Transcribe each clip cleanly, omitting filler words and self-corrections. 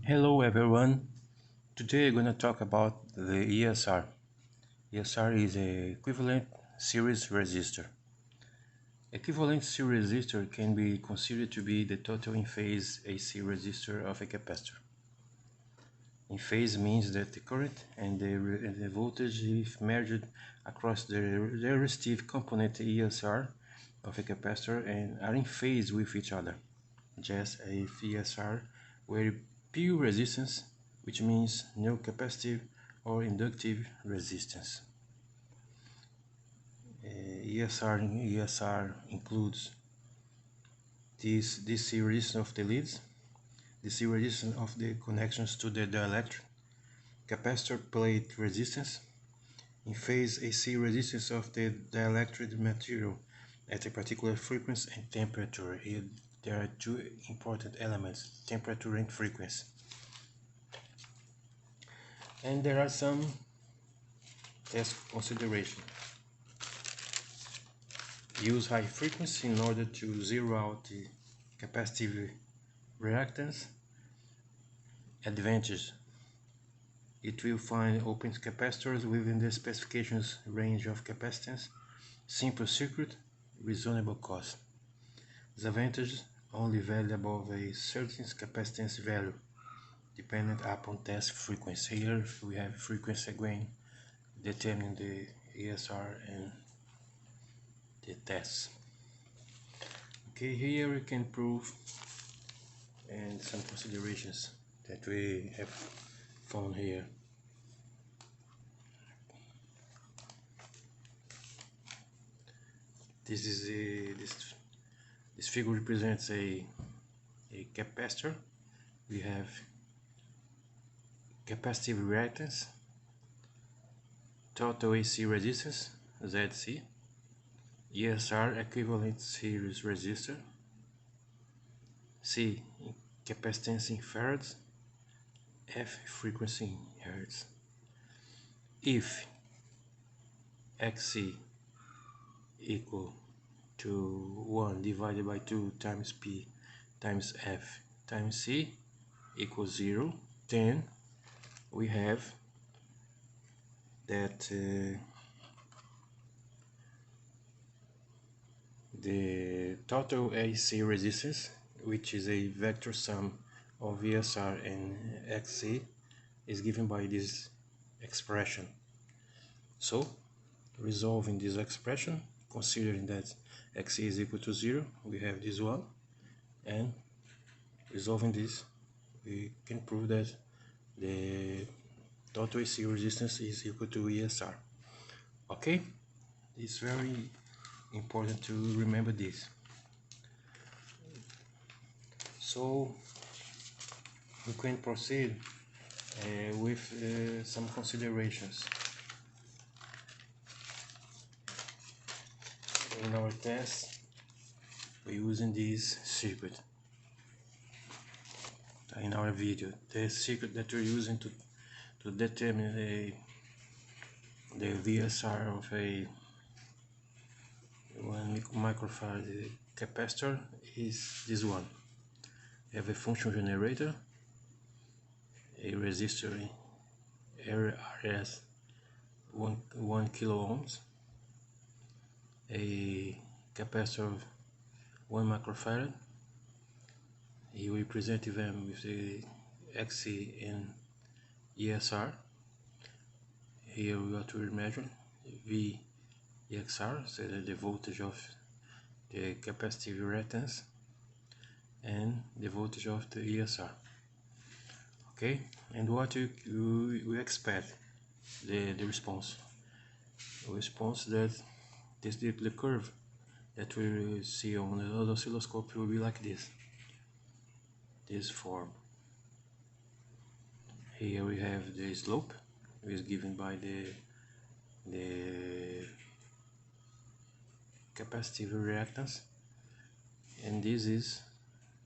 Hello everyone. Today I'm going to talk about the ESR. ESR is a equivalent series resistor. Equivalent series resistor can be considered to be the total in-phase AC resistor of a capacitor. In-phase means that the current and the voltage is measured across the resistive component ESR of a capacitor and are in phase with each other. Just a ESR where pure resistance, which means no capacitive or inductive resistance. ESR in ESR includes this DC resistance of the leads, DC resistance of the connections to the dielectric, capacitor plate resistance, in phase AC resistance of the dielectric material at a particular frequency and temperature. There are two important elements, temperature and frequency. And there are some test considerations. Use high frequency in order to zero out the capacitive reactance. Advantage: it will find open capacitors within the specifications range of capacitance, simple circuit, reasonable cost. Disadvantage: only valid above a certain capacitance value, dependent upon test frequency. Here we have frequency again determining the ESR and the tests. Okay, here we can prove and some considerations that we have found here. This is this figure represents a capacitor. We have capacitive reactance, total AC resistance ZC, ESR equivalent series resistor, C capacitance in farads, F frequency in hertz. If XC equal to 1 divided by 2 times P times F times C equals 0, then we have that the total AC resistance, which is a vector sum of ESR and XC, is given by this expression. So, resolving this expression, considering that XC is equal to 0, we have this one, and resolving this, we can prove that the total AC resistance is equal to ESR. Okay, it's very important to remember this. So we can proceed with some considerations. In our test, we're using this circuit. In our video, the circuit that we're using to determine the VSR of a 1 microfarad capacitor is this one. We have a function generator, a resistor RS 1 kilo ohms, a capacitor of 1 microfarad. Here we present them with the XC and ESR. Here we got to measure VEXR, so the voltage of the capacitive reactance, and the voltage of the ESR. Okay, and what we expect the response. The response that the curve that we see on the oscilloscope will be like this form. Here we have the slope, which is given by the capacitive reactance, and this is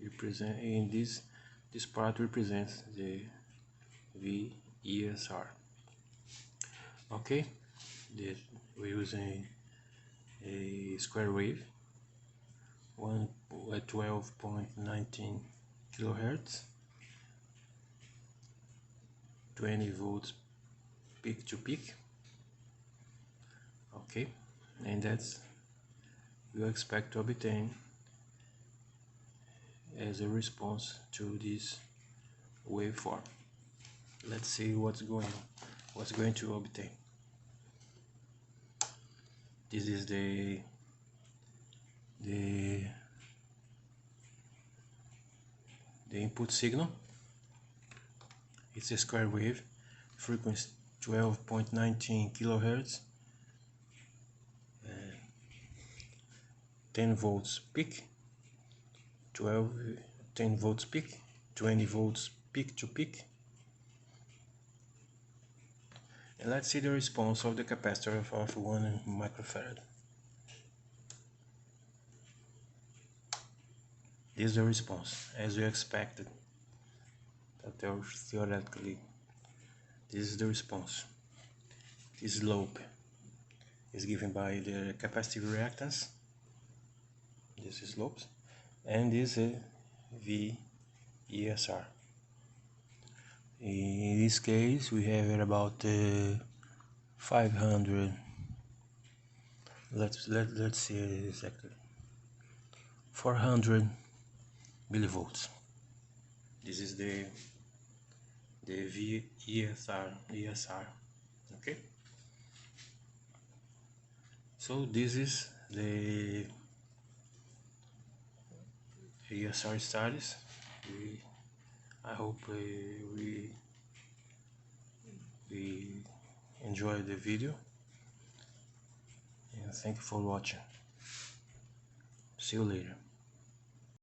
represent in this part represents the VESR. Okay, we're using a square wave, 12.19 kilohertz, 20 volts peak to peak. Okay, and that's you expect to obtain as a response to this waveform. Let's see what's going to obtain. This is the input signal. It's a square wave, frequency 12.19 kilohertz, 10 volts peak, 10 volts peak, 20 volts peak to peak. And let's see the response of the capacitor of 1 microfarad. This is the response, as we expected. Theoretically, this is the response. This slope is given by the capacitive reactance. This is slopes, and this is ESR. In this case, we have about 500. Let's see exactly 400 millivolts. This is the ESR. Okay. So this is the ESR studies. I hope we enjoy the video, and thank you for watching. See you later.